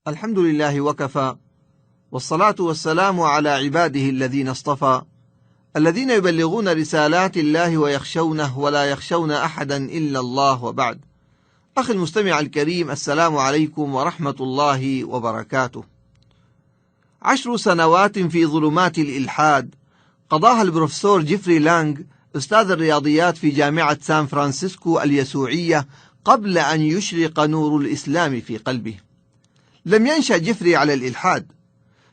الحمد لله وكفى، والصلاة والسلام على عباده الذين اصطفى، الذين يبلغون رسالات الله ويخشونه ولا يخشون أحدا إلا الله. وبعد. أخي المستمع الكريم، السلام عليكم ورحمة الله وبركاته. 10 سنوات في ظلمات الإلحاد قضاها البروفيسور جيفري لانغ أستاذ الرياضيات في جامعة سان فرانسيسكو اليسوعية قبل أن يشرق نور الإسلام في قلبه. لم ينشأ جيفري على الإلحاد،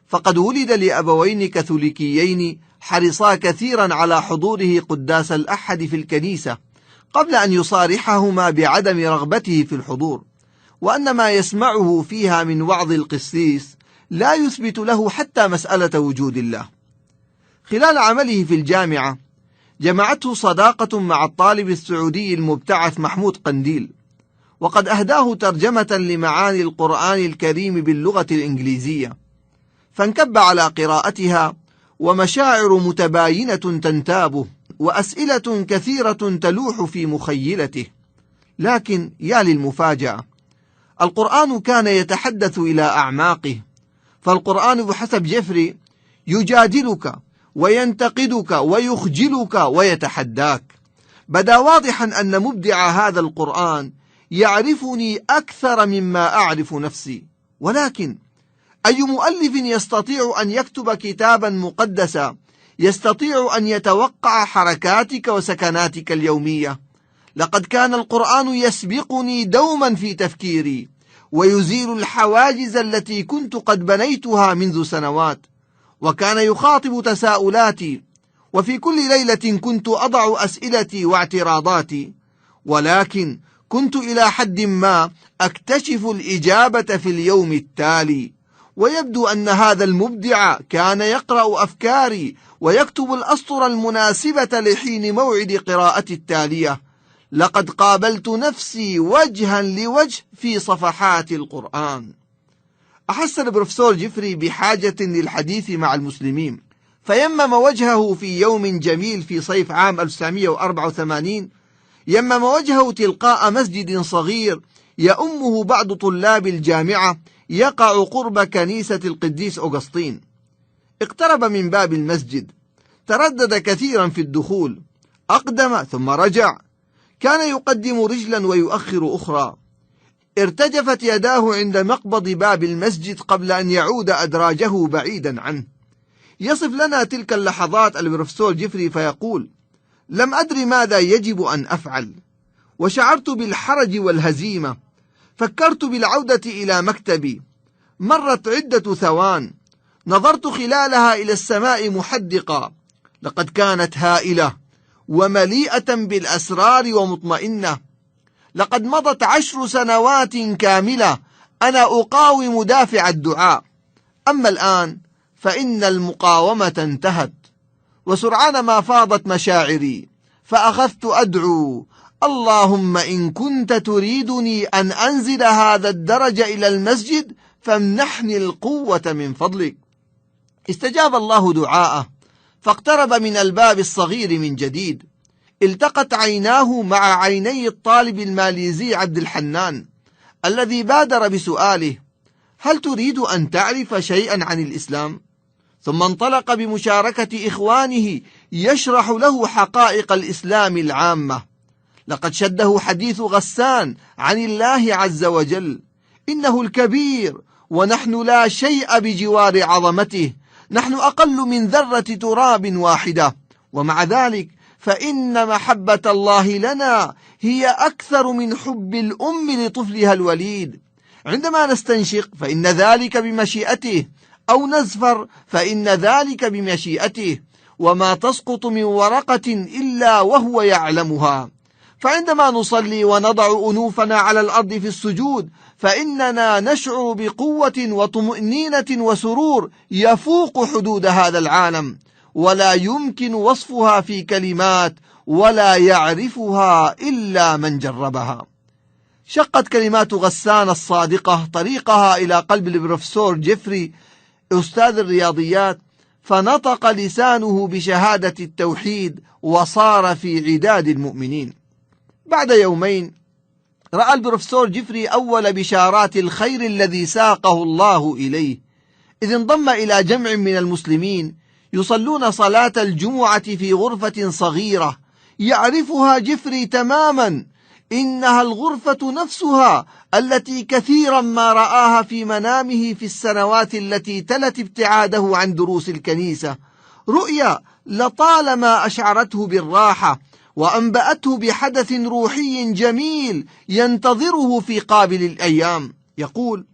فقد ولد لأبوين كاثوليكيين حرصا كثيرا على حضوره قداس الأحد في الكنيسة قبل أن يصارحهما بعدم رغبته في الحضور، وأن ما يسمعه فيها من وعظ القسيس لا يثبت له حتى مسألة وجود الله. خلال عمله في الجامعة جمعته صداقة مع الطالب السعودي المبتعث محمود قنديل، وقد أهداه ترجمة لمعاني القرآن الكريم باللغة الإنجليزية، فانكب على قراءتها ومشاعر متباينة تنتابه وأسئلة كثيرة تلوح في مخيلته. لكن يا للمفاجأة، القرآن كان يتحدث إلى أعماقه، فالقرآن بحسب جيفري يجادلك وينتقدك ويخجلك ويتحداك. بدا واضحا أن مبدع هذا القرآن يعرفني أكثر مما أعرف نفسي، ولكن أي مؤلف يستطيع أن يكتب كتابا مقدسا يستطيع أن يتوقع حركاتك وسكناتك اليومية؟ لقد كان القرآن يسبقني دوما في تفكيري ويزيل الحواجز التي كنت قد بنيتها منذ سنوات، وكان يخاطب تساؤلاتي، وفي كل ليلة كنت أضع أسئلتي واعتراضاتي، ولكن كنت إلى حد ما أكتشف الإجابة في اليوم التالي. ويبدو أن هذا المبدع كان يقرأ أفكاري ويكتب الأسطر المناسبة لحين موعد قراءتي التالية. لقد قابلت نفسي وجها لوجه في صفحات القرآن. أحس البروفيسور جيفري بحاجة للحديث مع المسلمين، فيمم وجهه في يوم جميل في صيف عام 1984، يمم وجهه تلقاء مسجد صغير يؤمه بعض طلاب الجامعة يقع قرب كنيسة القديس أغسطين. اقترب من باب المسجد، تردد كثيرا في الدخول، أقدم ثم رجع، كان يقدم رجلا ويؤخر أخرى. ارتجفت يداه عند مقبض باب المسجد قبل أن يعود أدراجه بعيدا عنه. يصف لنا تلك اللحظات البروفيسور جيفري فيقول: لم أدري ماذا يجب أن أفعل، وشعرت بالحرج والهزيمة. فكرت بالعودة إلى مكتبي. مرت عدة ثوان، نظرت خلالها إلى السماء محدقة، لقد كانت هائلة ومليئة بالأسرار ومطمئنة. لقد مضت 10 سنوات كاملة أنا أقاوم دافع الدعاء، أما الآن فإن المقاومة انتهت. وسرعان ما فاضت مشاعري، فأخذت أدعو: اللهم إن كنت تريدني أن أنزل هذا الدرج إلى المسجد فامنحني القوة من فضلك. استجاب الله دعاءه، فاقترب من الباب الصغير من جديد. التقت عيناه مع عيني الطالب الماليزي عبد الحنان الذي بادر بسؤاله: هل تريد أن تعرف شيئا عن الإسلام؟ ثم انطلق بمشاركة إخوانه يشرح له حقائق الإسلام العامة. لقد شده حديث غسان عن الله عز وجل: إنه الكبير ونحن لا شيء بجوار عظمته، نحن أقل من ذرة تراب واحدة، ومع ذلك فإن محبة الله لنا هي أكثر من حب الأم لطفلها الوليد. عندما نستنشق فإن ذلك بمشيئته، أو نزفر فإن ذلك بمشيئته، وما تسقط من ورقة إلا وهو يعلمها. فعندما نصلي ونضع أنوفنا على الأرض في السجود فإننا نشعر بقوة وطمأنينة وسرور يفوق حدود هذا العالم، ولا يمكن وصفها في كلمات، ولا يعرفها إلا من جربها. شقت كلمات غسان الصادقة طريقها إلى قلب البروفيسور جيفري أستاذ الرياضيات، فنطق لسانه بشهادة التوحيد وصار في عداد المؤمنين. بعد يومين رأى البروفيسور جيفري أول بشارات الخير الذي ساقه الله إليه، إذ انضم إلى جمع من المسلمين يصلون صلاة الجمعة في غرفة صغيرة يعرفها جيفري تماما، إنها الغرفة نفسها التي كثيرا ما رآها في منامه في السنوات التي تلت ابتعاده عن دروس الكنيسة، رؤيا لطالما أشعرته بالراحة وأنبأته بحدث روحي جميل ينتظره في قابل الأيام. يقول: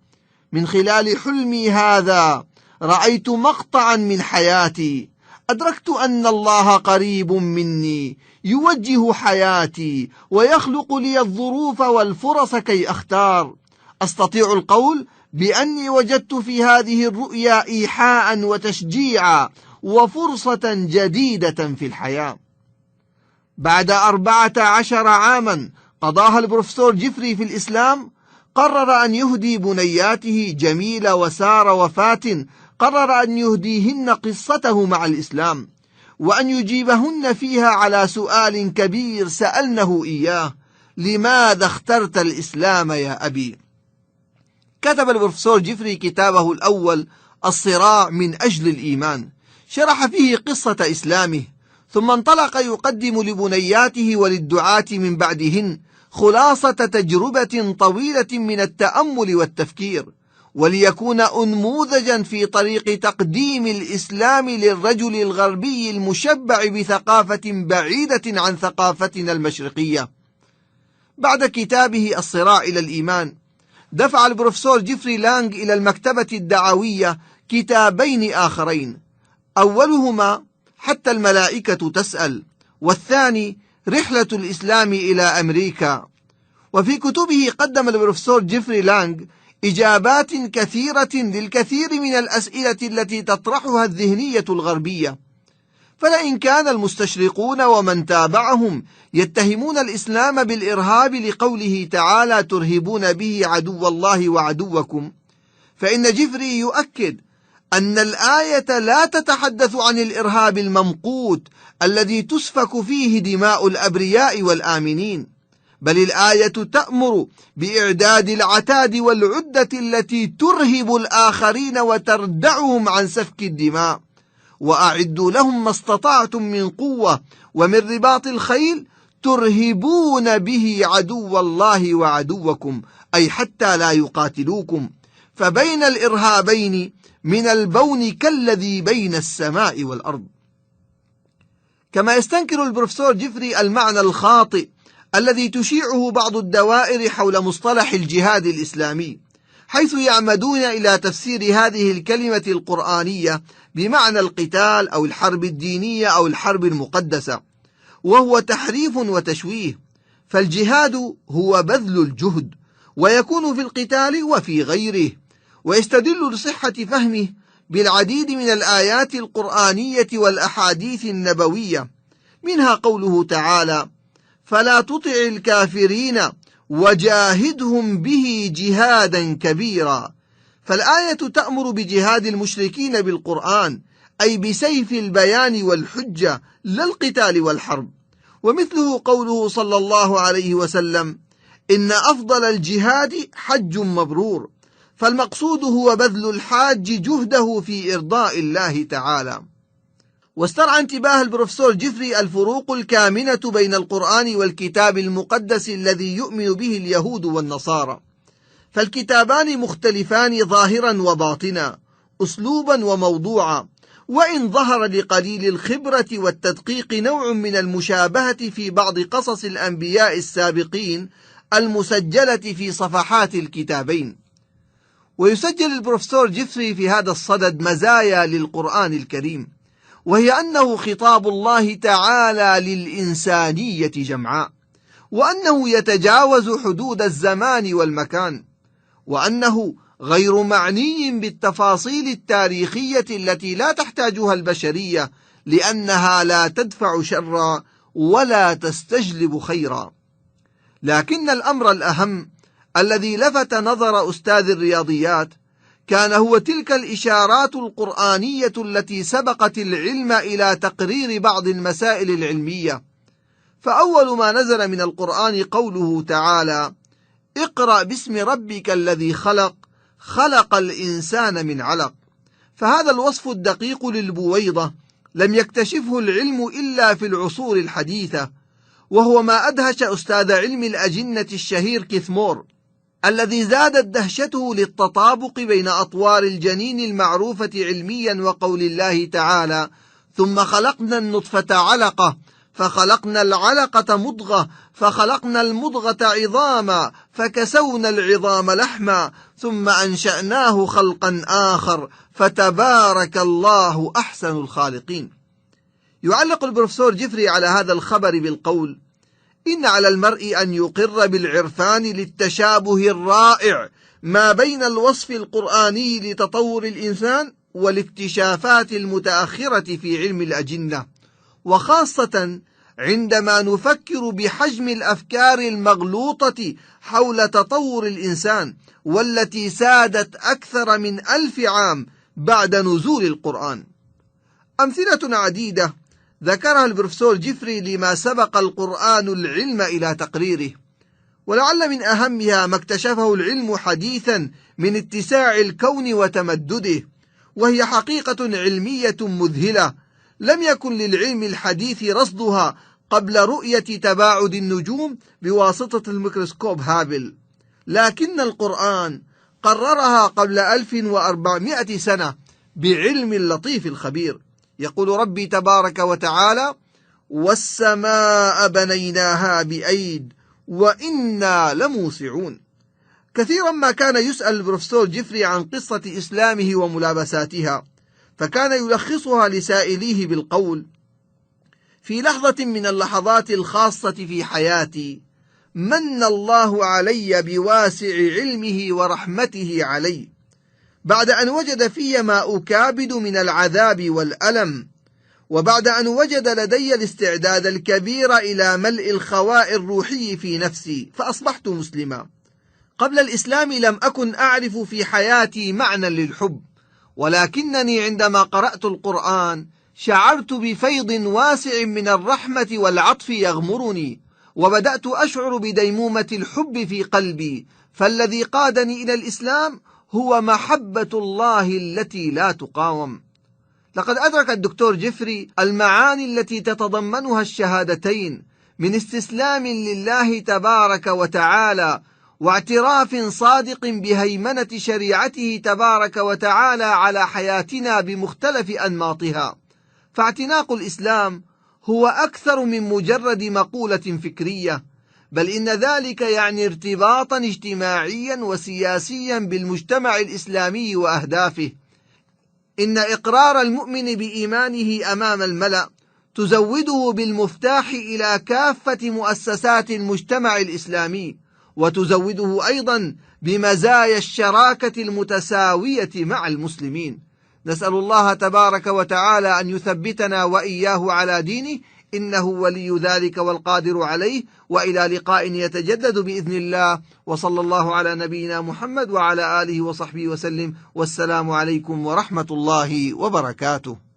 من خلال حلمي هذا رأيت مقطعا من حياتي، أدركت أن الله قريب مني يوجه حياتي ويخلق لي الظروف والفرص كي أختار. أستطيع القول بأني وجدت في هذه الرؤيا إيحاء وتشجيعا وفرصة جديدة في الحياة. بعد 14 عاما قضاها البروفيسور جيفري في الإسلام، قرر أن يهدي بنياته جميلة وسارة وفاتن، قرر أن يهديهن قصته مع الإسلام، وأن يجيبهن فيها على سؤال كبير سألنه إياه: لماذا اخترت الإسلام يا أبي؟ كتب البروفيسور جيفري كتابه الأول الصراع من أجل الإيمان، شرح فيه قصة إسلامه، ثم انطلق يقدم لبنياته وللدعاة من بعدهن خلاصة تجربة طويلة من التأمل والتفكير، وليكون أنموذجا في طريق تقديم الإسلام للرجل الغربي المشبع بثقافة بعيدة عن ثقافتنا المشرقية. بعد كتابه الصراع إلى الإيمان، دفع البروفيسور جيفري لانغ إلى المكتبة الدعوية كتابين آخرين، أولهما حتى الملائكة تسأل، والثاني رحلة الإسلام إلى أمريكا. وفي كتبه قدم البروفيسور جيفري لانغ إجابات كثيرة للكثير من الأسئلة التي تطرحها الذهنية الغربية. فلئن كان المستشرقون ومن تابعهم يتهمون الإسلام بالإرهاب لقوله تعالى: ترهبون به عدو الله وعدوكم، فإن جيفري يؤكد أن الآية لا تتحدث عن الإرهاب الممقوت الذي تسفك فيه دماء الأبرياء والآمنين، بل الآية تأمر بإعداد العتاد والعدة التي ترهب الآخرين وتردعهم عن سفك الدماء، وأعدوا لهم ما استطعتم من قوة ومن رباط الخيل ترهبون به عدو الله وعدوكم، أي حتى لا يقاتلوكم، فبين الإرهابين من البون كالذي بين السماء والأرض. كما يستنكر البروفيسور جيفري المعنى الخاطئ الذي تشيعه بعض الدوائر حول مصطلح الجهاد الإسلامي، حيث يعمدون إلى تفسير هذه الكلمة القرآنية بمعنى القتال أو الحرب الدينية أو الحرب المقدسة، وهو تحريف وتشويه. فالجهاد هو بذل الجهد، ويكون في القتال وفي غيره، ويستدل لصحة فهمه بالعديد من الآيات القرآنية والأحاديث النبوية، منها قوله تعالى: فلا تطع الكافرين وجاهدهم به جهادا كبيرا. فالآية تأمر بجهاد المشركين بالقرآن، أي بسيف البيان والحجة، لا القتال والحرب. ومثله قوله صلى الله عليه وسلم: إن أفضل الجهاد حج مبرور. فالمقصود هو بذل الحاج جهده في إرضاء الله تعالى. واسترعى انتباه البروفيسور جيفري الفروق الكامنة بين القرآن والكتاب المقدس الذي يؤمن به اليهود والنصارى، فالكتابان مختلفان ظاهرا وباطنا، أسلوبا وموضوعا، وإن ظهر لقليل الخبرة والتدقيق نوع من المشابهة في بعض قصص الأنبياء السابقين المسجلة في صفحات الكتابين. ويسجل البروفيسور جيفري في هذا الصدد مزايا للقرآن الكريم، وهي أنه خطاب الله تعالى للإنسانية جمعاء، وأنه يتجاوز حدود الزمان والمكان، وأنه غير معني بالتفاصيل التاريخية التي لا تحتاجها البشرية، لأنها لا تدفع شرا ولا تستجلب خيرا. لكن الأمر الأهم الذي لفت نظر أستاذ الرياضيات كان هو تلك الإشارات القرآنية التي سبقت العلم إلى تقرير بعض المسائل العلمية. فأول ما نزل من القرآن قوله تعالى: اقرأ باسم ربك الذي خلق، خلق الإنسان من علق. فهذا الوصف الدقيق للبويضة لم يكتشفه العلم إلا في العصور الحديثة، وهو ما أدهش أستاذ علم الأجنة الشهير كيث مور، الذي زادت دهشته للتطابق بين أطوار الجنين المعروفة علميا وقول الله تعالى: ثم خلقنا النطفة علقة فخلقنا العلقة مضغة فخلقنا المضغة عظاما فكسونا العظام لحما ثم أنشأناه خلقا آخر فتبارك الله أحسن الخالقين. يعلق البروفيسور جيفري على هذا الخبر بالقول: إن على المرء أن يقر بالعرفان للتشابه الرائع ما بين الوصف القرآني لتطور الإنسان والاكتشافات المتأخرة في علم الأجنة، وخاصة عندما نفكر بحجم الأفكار المغلوطة حول تطور الإنسان والتي سادت أكثر من 1000 عام بعد نزول القرآن. أمثلة عديدة ذكرها البروفيسور جيفري لما سبق القرآن العلم إلى تقريره، ولعل من أهمها ما اكتشفه العلم حديثا من اتساع الكون وتمدده، وهي حقيقة علمية مذهلة لم يكن للعلم الحديث رصدها قبل رؤية تباعد النجوم بواسطة الميكروسكوب هابل، لكن القرآن قررها قبل 1400 سنة بعلم اللطيف الخبير. يقول ربي تبارك وتعالى: والسماء بنيناها بأيد وإنا لموسعون. كثيرا ما كان يسأل البروفيسور جيفري عن قصة إسلامه وملابساتها، فكان يلخصها لسائليه بالقول: في لحظة من اللحظات الخاصة في حياتي من الله علي بواسع علمه ورحمته علي، بعد أن وجد في ما أكابد من العذاب والألم، وبعد أن وجد لدي الاستعداد الكبير إلى ملء الخواء الروحي في نفسي، فأصبحت مسلما. قبل الإسلام لم أكن أعرف في حياتي معنى للحب، ولكنني عندما قرأت القرآن شعرت بفيض واسع من الرحمة والعطف يغمرني، وبدأت أشعر بديمومة الحب في قلبي، فالذي قادني إلى الإسلام هو محبة الله التي لا تقاوم. لقد أدرك الدكتور جيفري المعاني التي تتضمنها الشهادتين من استسلام لله تبارك وتعالى واعتراف صادق بهيمنة شريعته تبارك وتعالى على حياتنا بمختلف أنماطها. فاعتناق الإسلام هو أكثر من مجرد مقولة فكرية، بل إن ذلك يعني ارتباطا اجتماعيا وسياسيا بالمجتمع الإسلامي وأهدافه. إن إقرار المؤمن بإيمانه أمام الملأ تزوده بالمفتاح إلى كافة مؤسسات المجتمع الإسلامي، وتزوده أيضا بمزايا الشراكة المتساوية مع المسلمين. نسأل الله تبارك وتعالى أن يثبتنا وإياه على دينه، إنه ولي ذلك والقادر عليه. وإلى لقاء يتجدد بإذن الله، وصلى الله على نبينا محمد وعلى آله وصحبه وسلم، والسلام عليكم ورحمة الله وبركاته.